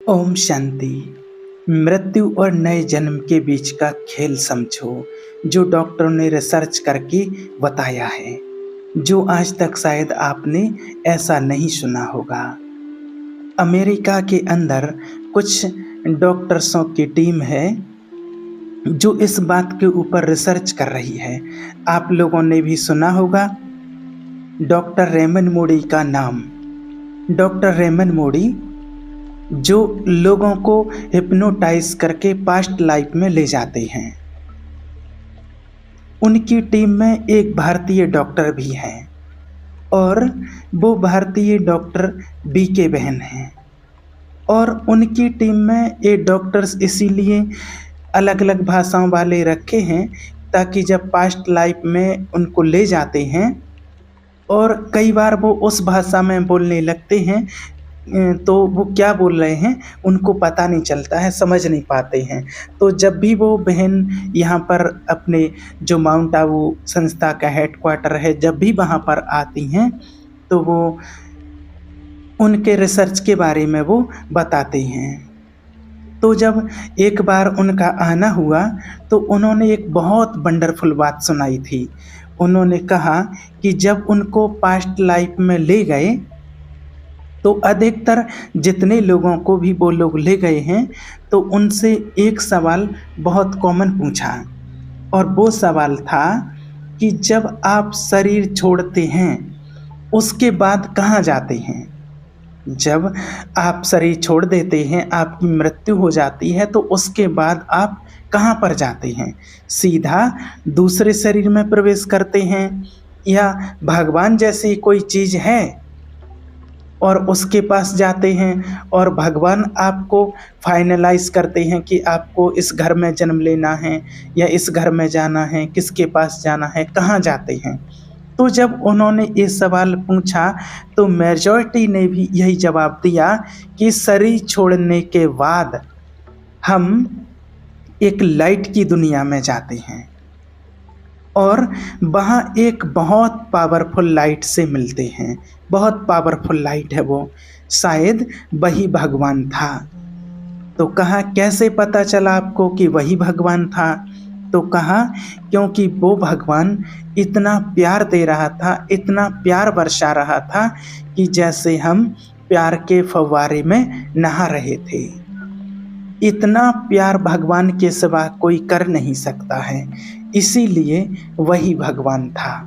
ओम शांति। मृत्यु और नए जन्म के बीच का खेल समझो, जो डॉक्टरों ने रिसर्च करके बताया है, जो आज तक शायद आपने ऐसा नहीं सुना होगा। अमेरिका के अंदर कुछ डॉक्टर्सों की टीम है जो इस बात के ऊपर रिसर्च कर रही है। आप लोगों ने भी सुना होगा डॉक्टर रेमन मूडी का नाम। डॉक्टर रेमन मूडी जो लोगों को हिप्नोटाइज करके पास्ट लाइफ में ले जाते हैं। उनकी टीम में एक भारतीय डॉक्टर भी हैं और वो भारतीय डॉक्टर बीके बहन हैं। और उनकी टीम में ये डॉक्टर्स इसीलिए अलग अलग भाषाओं वाले रखे हैं ताकि जब पास्ट लाइफ में उनको ले जाते हैं और कई बार वो उस भाषा में बोलने लगते हैं तो वो क्या बोल रहे हैं उनको पता नहीं चलता है, समझ नहीं पाते हैं। तो जब भी वो बहन यहाँ पर अपने जो माउंट आबू संस्था का हेडक्वार्टर है, जब भी वहाँ पर आती हैं तो वो उनके रिसर्च के बारे में वो बताते हैं। तो जब एक बार उनका आना हुआ तो उन्होंने एक बहुत वंडरफुल बात सुनाई थी। उन्होंने कहा कि जब उनको पास्ट लाइफ में ले गए तो अधिकतर जितने लोगों को भी वो लोग ले गए हैं तो उनसे एक सवाल बहुत कॉमन पूछा, और वो सवाल था कि जब आप शरीर छोड़ते हैं उसके बाद कहाँ जाते हैं। जब आप शरीर छोड़ देते हैं, आपकी मृत्यु हो जाती है, तो उसके बाद आप कहाँ पर जाते हैं? सीधा दूसरे शरीर में प्रवेश करते हैं या भगवान जैसी कोई चीज़ है और उसके पास जाते हैं और भगवान आपको फाइनलाइज करते हैं कि आपको इस घर में जन्म लेना है या इस घर में जाना है, किसके पास जाना है, कहाँ जाते हैं। तो जब उन्होंने ये सवाल पूछा तो मेजॉरिटी ने भी यही जवाब दिया कि शरीर छोड़ने के बाद हम एक लाइट की दुनिया में जाते हैं और वहाँ एक बहुत पावरफुल लाइट से मिलते हैं। बहुत पावरफुल लाइट है वो, शायद वही भगवान था। तो कहा कैसे पता चला आपको कि वही भगवान था? तो कहा क्योंकि वो भगवान इतना प्यार दे रहा था, इतना प्यार बरसा रहा था कि जैसे हम प्यार के फव्वारे में नहा रहे थे। इतना प्यार भगवान के सिवा कोई कर नहीं सकता है, इसीलिए वही भगवान था।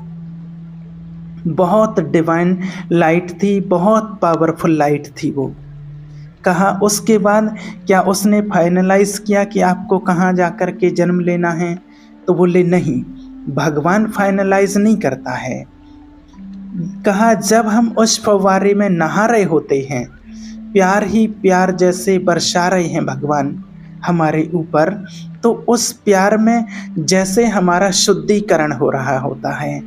बहुत डिवाइन लाइट थी, बहुत पावरफुल लाइट थी वो। कहा उसके बाद क्या उसने फाइनलाइज किया कि आपको कहाँ जाकर के जन्म लेना है? तो बोले नहीं, भगवान फाइनलाइज नहीं करता है। कहा जब हम उस फव्वारे में नहा रहे होते हैं, प्यार ही प्यार जैसे बरसा रहे हैं भगवान हमारे ऊपर, तो उस प्यार में जैसे हमारा शुद्धिकरण हो रहा होता है,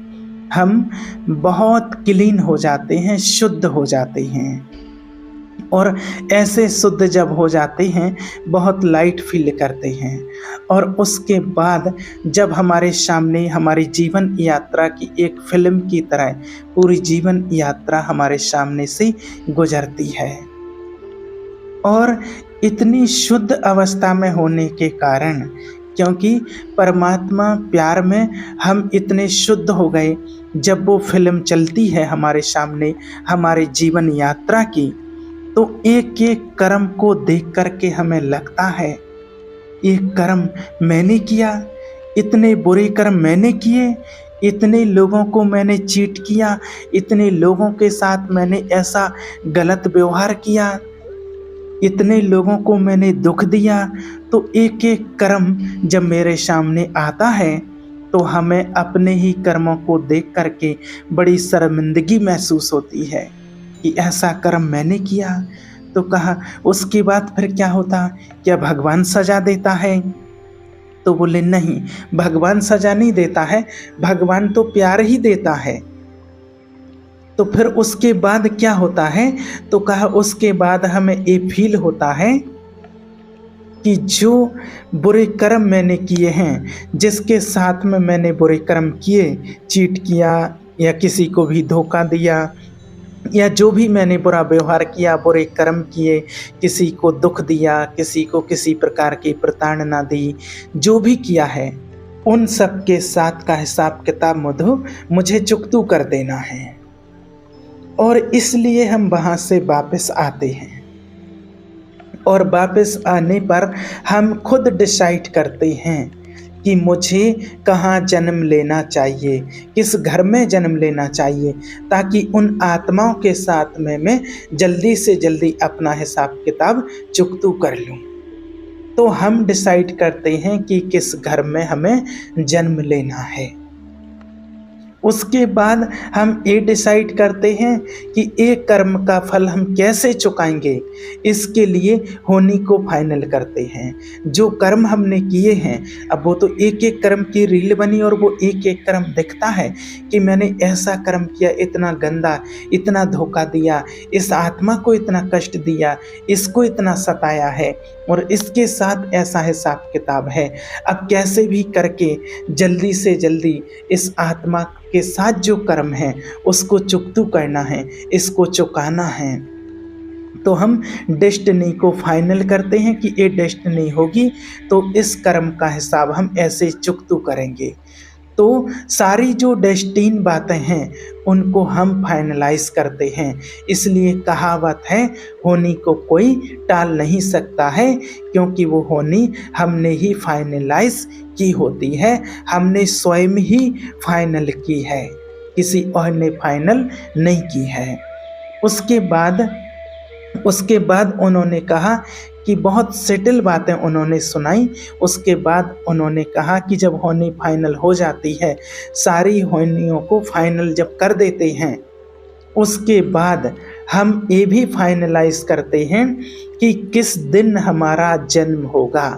हम बहुत क्लीन हो जाते हैं, शुद्ध हो जाते हैं। और ऐसे शुद्ध जब हो जाते हैं, बहुत लाइट फील करते हैं। और उसके बाद जब हमारे सामने हमारी जीवन यात्रा की एक फिल्म की तरह पूरी जीवन यात्रा हमारे सामने से गुजरती है, और इतनी शुद्ध अवस्था में होने के कारण, क्योंकि परमात्मा प्यार में हम इतने शुद्ध हो गए, जब वो फिल्म चलती है हमारे सामने हमारे जीवन यात्रा की, तो एक एक कर्म को देख करके हमें लगता है ये कर्म मैंने किया, इतने बुरे कर्म मैंने किए, इतने लोगों को मैंने चीट किया, इतने लोगों के साथ मैंने ऐसा गलत व्यवहार किया, इतने लोगों को मैंने दुख दिया। तो एक एक कर्म जब मेरे सामने आता है तो हमें अपने ही कर्मों को देख करके बड़ी शर्मिंदगी महसूस होती है कि ऐसा कर्म मैंने किया। तो कहा उसके बाद फिर क्या होता? क्या भगवान सजा देता है? तो बोले नहीं, भगवान सजा नहीं देता है, भगवान तो प्यार ही देता है। तो फिर उसके बाद क्या होता है? तो कहा उसके बाद हमें ये फील होता है कि जो बुरे कर्म मैंने किए हैं, जिसके साथ में मैंने बुरे कर्म किए, चीट किया या किसी को भी धोखा दिया या जो भी मैंने बुरा व्यवहार किया, बुरे कर्म किए, किसी को दुख दिया, किसी को किसी प्रकार की प्रताड़ना दी, जो भी किया है, उन सब के साथ का हिसाब किताब मधु मुझे चुकतू कर देना है। और इसलिए हम वहाँ से वापस आते हैं, और वापस आने पर हम खुद डिसाइड करते हैं कि मुझे कहाँ जन्म लेना चाहिए, किस घर में जन्म लेना चाहिए, ताकि उन आत्माओं के साथ में मैं जल्दी से जल्दी अपना हिसाब किताब चुकतू कर लूँ। तो हम डिसाइड करते हैं कि किस घर में हमें जन्म लेना है। उसके बाद हम ये डिसाइड करते हैं कि एक कर्म का फल हम कैसे चुकाएंगे। इसके लिए होनी को फाइनल करते हैं। जो कर्म हमने किए हैं, अब वो तो एक एक कर्म की रील बनी और वो एक एक कर्म दिखता है कि मैंने ऐसा कर्म किया, इतना गंदा, इतना धोखा दिया, इस आत्मा को इतना कष्ट दिया, इसको इतना सताया है और इसके साथ ऐसा हिसाब किताब है। अब कैसे भी करके जल्दी से जल्दी इस आत्मा के साथ जो कर्म है उसको चुकतू करना है, इसको चुकाना है। तो हम डेस्टिनी को फाइनल करते हैं कि ये डेस्टिनी होगी तो इस कर्म का हिसाब हम ऐसे चुकतू करेंगे। तो सारी जो डेस्टीन बातें हैं उनको हम फाइनलाइज करते हैं। इसलिए कहावत है, होनी को कोई टाल नहीं सकता है, क्योंकि वो होनी हमने ही फाइनलाइज की होती है, हमने स्वयं ही फाइनल की है, किसी और ने फाइनल नहीं की है। उसके बाद उन्होंने कहा कि बहुत सेटल बातें उन्होंने सुनाई। उसके बाद उन्होंने कहा कि जब होनी फाइनल हो जाती है, सारी होनियों को फाइनल जब कर देते हैं, उसके बाद हम ये भी फाइनलाइज करते हैं कि किस दिन हमारा जन्म होगा।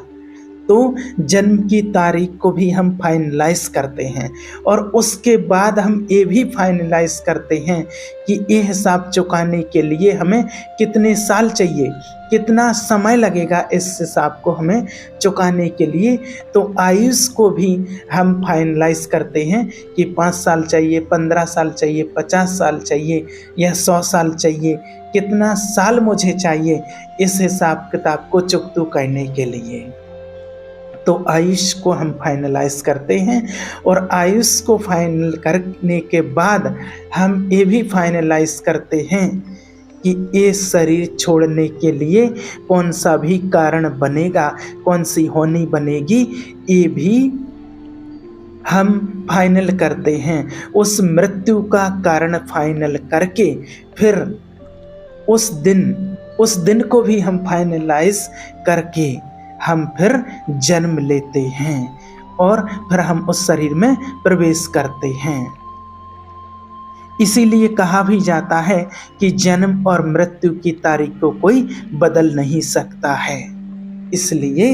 तो जन्म की तारीख को भी हम फाइनलाइज करते हैं और उसके बाद हम ये भी फाइनलाइज करते हैं कि ये हिसाब चुकाने के लिए हमें कितने साल चाहिए, कितना समय लगेगा इस हिसाब को हमें चुकाने के लिए। तो आयुष को भी हम फाइनलाइज करते हैं कि 5 साल चाहिए, 15 साल चाहिए, 50 साल चाहिए या 100 साल चाहिए, कितना साल मुझे चाहिए इस हिसाब किताब को चुकतू करने के लिए। तो आयुष को हम फाइनलाइज करते हैं और आयुष को फाइनल करने के बाद हम ये भी फाइनलाइज करते हैं कि ये शरीर छोड़ने के लिए कौन सा भी कारण बनेगा, कौन सी होनी बनेगी, ये भी हम फाइनल करते हैं। उस मृत्यु का कारण फाइनल करके फिर उस दिन को भी हम फाइनलाइज करके हम फिर जन्म लेते हैं और फिर हम उस शरीर में प्रवेश करते हैं। इसीलिए कहा भी जाता है कि जन्म और मृत्यु की तारीख को कोई बदल नहीं सकता है। इसलिए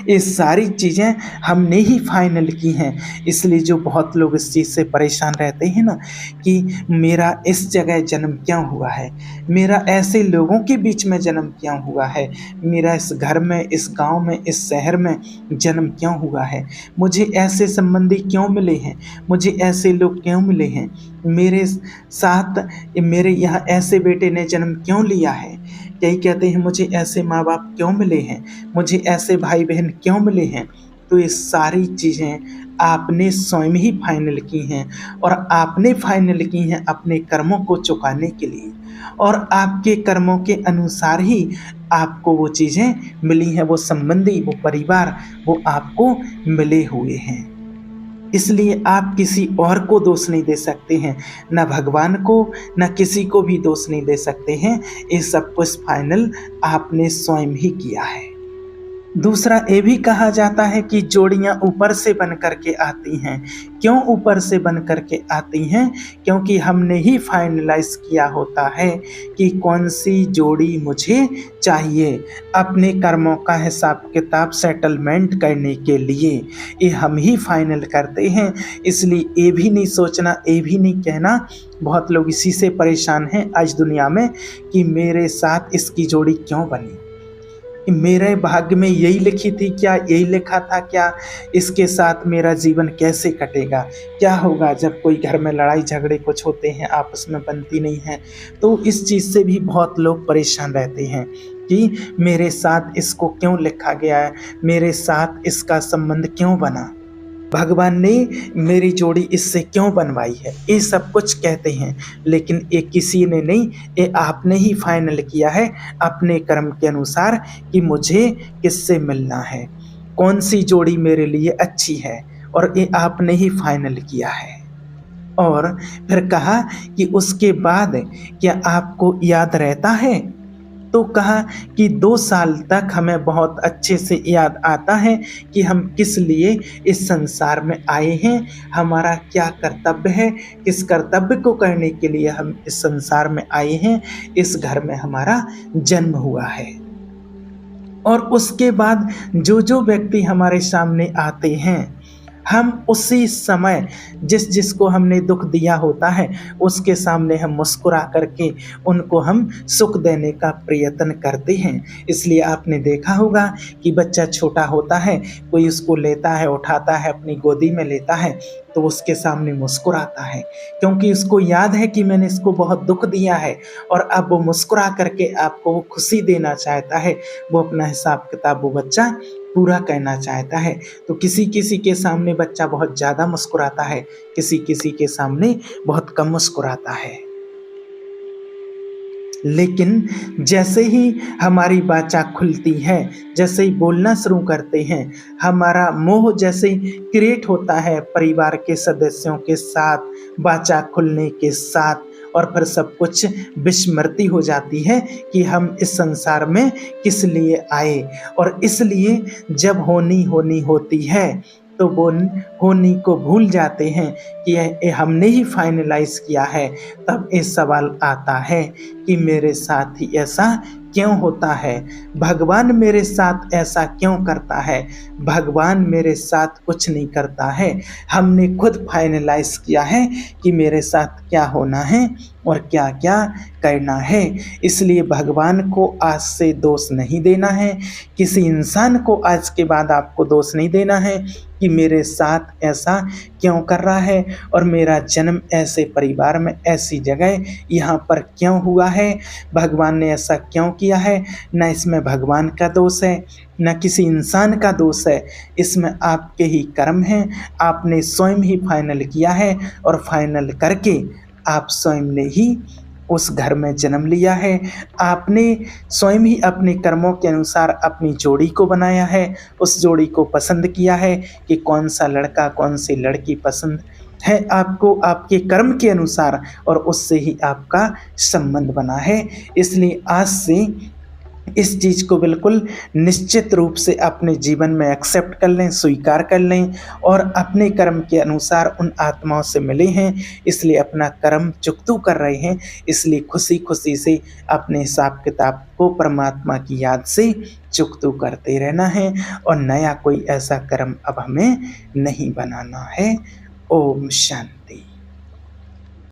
ये सारी चीज़ें हमने ही फाइनल की हैं। इसलिए जो बहुत लोग इस चीज़ से परेशान रहते हैं ना कि मेरा इस जगह जन्म क्यों हुआ है, मेरा ऐसे लोगों के बीच में जन्म क्यों हुआ है, मेरा इस घर में, इस गांव में, इस शहर में जन्म क्यों हुआ है, मुझे ऐसे संबंधी क्यों मिले हैं, मुझे ऐसे लोग क्यों मिले हैं, मेरे साथ मेरे यहाँ ऐसे बेटे ने जन्म क्यों लिया है, कई कहते हैं मुझे ऐसे माँ बाप क्यों मिले हैं, मुझे ऐसे भाई बहन क्यों मिले हैं। तो ये सारी चीज़ें आपने स्वयं ही फाइनल की हैं और आपने फाइनल की हैं अपने कर्मों को चुकाने के लिए, और आपके कर्मों के अनुसार ही आपको वो चीज़ें मिली हैं, वो संबंधी, वो परिवार, वो आपको मिले हुए हैं। इसलिए आप किसी और को दोष नहीं दे सकते हैं, न भगवान को, न किसी को भी दोष नहीं दे सकते हैं। ये सब कुछ फाइनल आपने स्वयं ही किया है। दूसरा ये भी कहा जाता है कि जोड़ियां ऊपर से बन करके आती हैं। क्यों ऊपर से बन करके आती हैं? क्योंकि हमने ही फाइनलाइज किया होता है कि कौन सी जोड़ी मुझे चाहिए अपने कर्मों का हिसाब किताब सेटलमेंट करने के लिए। ये हम ही फाइनल करते हैं। इसलिए ये भी नहीं सोचना, ये भी नहीं कहना, बहुत लोग इसी से परेशान हैं आज दुनिया में कि मेरे साथ इसकी जोड़ी क्यों बनी। मेरे भाग्य में यही लिखी थी क्या, यही लिखा था क्या, इसके साथ मेरा जीवन कैसे कटेगा, क्या होगा जब कोई घर में लड़ाई झगड़े कुछ होते हैं, आपस में बनती नहीं है। तो इस चीज़ से भी बहुत लोग परेशान रहते हैं कि मेरे साथ इसको क्यों लिखा गया है, मेरे साथ इसका संबंध क्यों बना, भगवान ने मेरी जोड़ी इससे क्यों बनवाई है, ये सब कुछ कहते हैं। लेकिन ये किसी ने नहीं, ये आपने ही फाइनल किया है अपने कर्म के अनुसार कि मुझे किससे मिलना है, कौन सी जोड़ी मेरे लिए अच्छी है, और ये आपने ही फाइनल किया है। और फिर कहा कि उसके बाद क्या आपको याद रहता है, तो कहा कि 2 साल तक हमें बहुत अच्छे से याद आता है कि हम किस लिए इस संसार में आए हैं, हमारा क्या कर्तव्य है, किस कर्तव्य को करने के लिए हम इस संसार में आए हैं, इस घर में हमारा जन्म हुआ है। और उसके बाद जो जो व्यक्ति हमारे सामने आते हैं, हम उसी समय जिस जिसको हमने दुख दिया होता है उसके सामने हम मुस्कुरा करके उनको हम सुख देने का प्रयत्न करते हैं। इसलिए आपने देखा होगा कि बच्चा छोटा होता है, कोई उसको लेता है, उठाता है, अपनी गोदी में लेता है, तो उसके सामने मुस्कुराता है, क्योंकि उसको याद है कि मैंने इसको बहुत दुख दिया है, और अब वो मुस्कुरा करके आपको वो खुशी देना चाहता है, वो अपना हिसाब किताब वो बच्चा पूरा करना चाहता है। तो किसी किसी के सामने बच्चा बहुत ज़्यादा मुस्कुराता है, किसी किसी के सामने बहुत कम मुस्कुराता है। लेकिन जैसे ही हमारी वाचा खुलती है, जैसे ही बोलना शुरू करते हैं, हमारा मोह जैसे ही क्रिएट होता है परिवार के सदस्यों के साथ, वाचा खुलने के साथ, और फिर सब कुछ विस्मृति हो जाती है कि हम इस संसार में किस लिए आए। और इसलिए जब होनी होनी होती है तो वो होनी को भूल जाते हैं कि ये हमने ही फाइनलाइज किया है। तब ये सवाल आता है कि मेरे साथ ही ऐसा क्यों होता है, भगवान मेरे साथ ऐसा क्यों करता है। भगवान मेरे साथ कुछ नहीं करता है, हमने खुद फाइनलाइज किया है कि मेरे साथ क्या होना है और क्या क्या करना है। इसलिए भगवान को आज से दोष नहीं देना है, किसी इंसान को आज के बाद आपको दोष नहीं देना है कि मेरे साथ ऐसा क्यों कर रहा है, और मेरा जन्म ऐसे परिवार में ऐसी जगह यहाँ पर क्यों हुआ है, भगवान ने ऐसा क्यों किया है। न इसमें भगवान का दोष है, न किसी इंसान का दोष है, इसमें आपके ही कर्म हैं। आपने स्वयं ही फाइनल किया है, और फाइनल करके आप स्वयं ने ही उस घर में जन्म लिया है। आपने स्वयं ही अपने कर्मों के अनुसार अपनी जोड़ी को बनाया है, उस जोड़ी को पसंद किया है कि कौन सा लड़का कौन सी लड़की पसंद है आपको, आपके कर्म के अनुसार, और उससे ही आपका संबंध बना है। इसलिए आज से इस चीज़ को बिल्कुल निश्चित रूप से अपने जीवन में एक्सेप्ट कर लें, स्वीकार कर लें, और अपने कर्म के अनुसार उन आत्माओं से मिले हैं, इसलिए अपना कर्म चुकतू कर रहे हैं, इसलिए खुशी खुशी से अपने हिसाब किताब को परमात्मा की याद से चुकतू करते रहना है, और नया कोई ऐसा कर्म अब हमें नहीं बनाना है। ओम शांति।